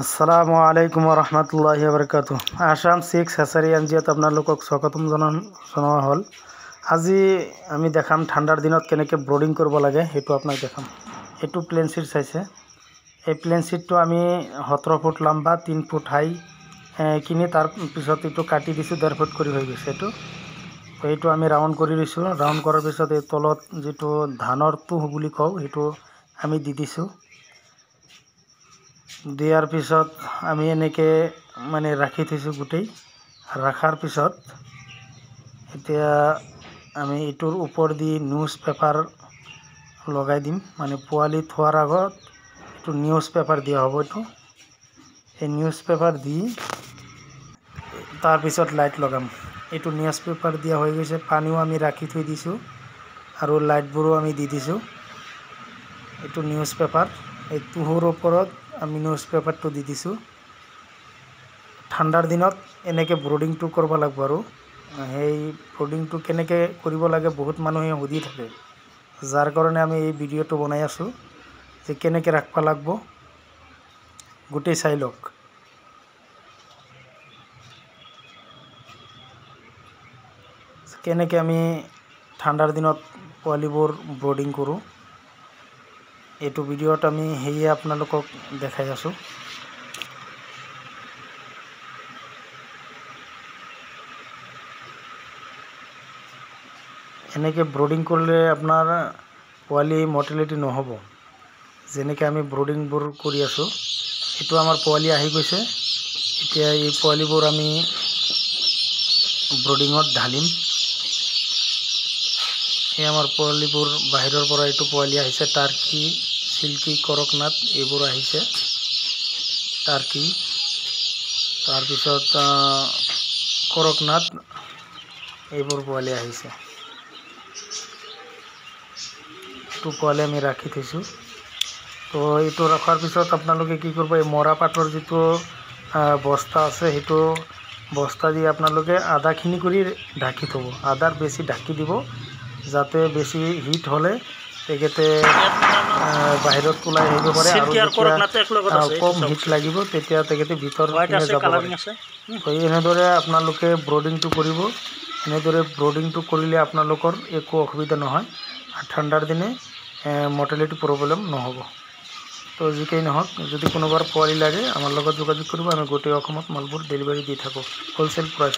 আসসালামু আলাইকুম ৰহমতুল্লাহি বাৰকাতুহ। আসাম সিক্স হেচাৰী এনজিঅ'ত আপোনালোকক স্বাগতম জনোৱা হ'ল। আজি আমি দেখাম ঠাণ্ডাৰ দিনত কেনেকৈ ব্ৰডিং কৰিব লাগে, সেইটো আপোনাক দেখাম। এইটো প্লেন চিট চাইছে, এই প্লেন চিটটো আমি 17 ফুট লম্বা 3 ফুট হাই কিনি তাৰ পিছত এইটো কাটি দিছোঁ, 1.5 ফুট কৰি হৈ গৈছে। এইটো আমি ৰাউণ্ড কৰি দিছোঁ। ৰাউণ্ড কৰাৰ পিছত এই তলত যিটো ধানৰ তুহ বুলি কওঁ সেইটো আমি দি দিছোঁ। দিয়াৰ পিছত আমি এনেকৈ ৰাখি থৈছোঁ। গোটেই ৰাখাৰ পিছত এতিয়া আমি এইটোৰ ওপৰেদি নিউজ পেপাৰ লগাই দিম। পোৱালি থোৱাৰ আগত এইটো নিউজ পেপাৰ দিয়া হ'ব। এই নিউজ পেপাৰ দি তাৰপিছত লাইট লগাম। এইটো নিউজ পেপাৰ দিয়া হৈ গৈছে। পানীও আমি ৰাখি থৈ দিছোঁ আৰু লাইটবোৰো আমি দি দিছোঁ। এইটো নিউজ পেপাৰ, এই তুহৰ ওপৰত আমি নিউজ পেপাৰটো দি দিছোঁ। ঠাণ্ডাৰ দিনত এনেকৈ ব্ৰডিংটো কৰিব লাগিব। আৰু সেই ব্ৰডিংটো কেনেকৈ কৰিব লাগে বহুত মানুহে সুধি থাকে, যাৰ কাৰণে আমি এই ভিডিঅ'টো বনাই আছোঁ যে কেনেকৈ ৰাখিব লাগিব গোটেই চাই লওক। কেনেকৈ আমি ঠাণ্ডাৰ দিনত পোৱালিবোৰ ব্ৰডিং কৰোঁ, এইটো ভিডিঅ'ত আমি সেয়ে আপোনালোকক দেখাই আছোঁ। এনেকৈ ব্ৰডিং কৰিলে আপোনাৰ পোৱালি মৰ্টেলিটি নহ'ব। যেনেকৈ আমি ব্ৰডিংবোৰ কৰি আছোঁ, এইটো আমাৰ পোৱালি আহি গৈছে। এতিয়া এই পোৱালিবোৰ আমি ব্ৰডিঙত ঢালিম। এই আমাৰ পোৱালিবোৰ বাহিৰৰ পৰা এইটো পোৱালি আহিছে। টাৰ্কি, চিল্কি, কৰকনাথ এইবোৰ আহিছে। টাৰ্কি, তাৰপিছত কৰকনাথ এইবোৰ পোৱালি আহিছে। এইটো পোৱালি আমি ৰাখি থৈছোঁ। তো এইটো ৰখাৰ পিছত আপোনালোকে কি কৰিব, এই মৰা পাতৰ যিটো বস্তা আছে সেইটো বস্তা দি আপোনালোকে আধাখিনি কৰি ঢাকি থ'ব। আধাৰ বেছি ঢাকি দিব, যাতে বেছি হিট হ'লে তেখেতে বাহিৰত ওলাই আহিব পাৰে, আৰু কম হিট লাগিব তেতিয়া তেখেতে ভিতৰত যাব পাৰে। তো এনেদৰে আপোনালোকে ব্ৰডিংটো কৰিব। এনেদৰে ব্ৰডিংটো কৰিলে আপোনালোকৰ একো অসুবিধা নহয়, আৰু ঠাণ্ডাৰ দিনে মৰ্টেলিটি প্ৰব্লেম নহ'ব। তো যিকেই নহওক, যদি কোনোবাৰ পোৱালি লাগে আমাৰ লগত যোগাযোগ কৰিব। আমি গোটেই অসমত মালবোৰ ডেলিভাৰী দি থাকোঁ, হ'লচেল প্ৰাইচ।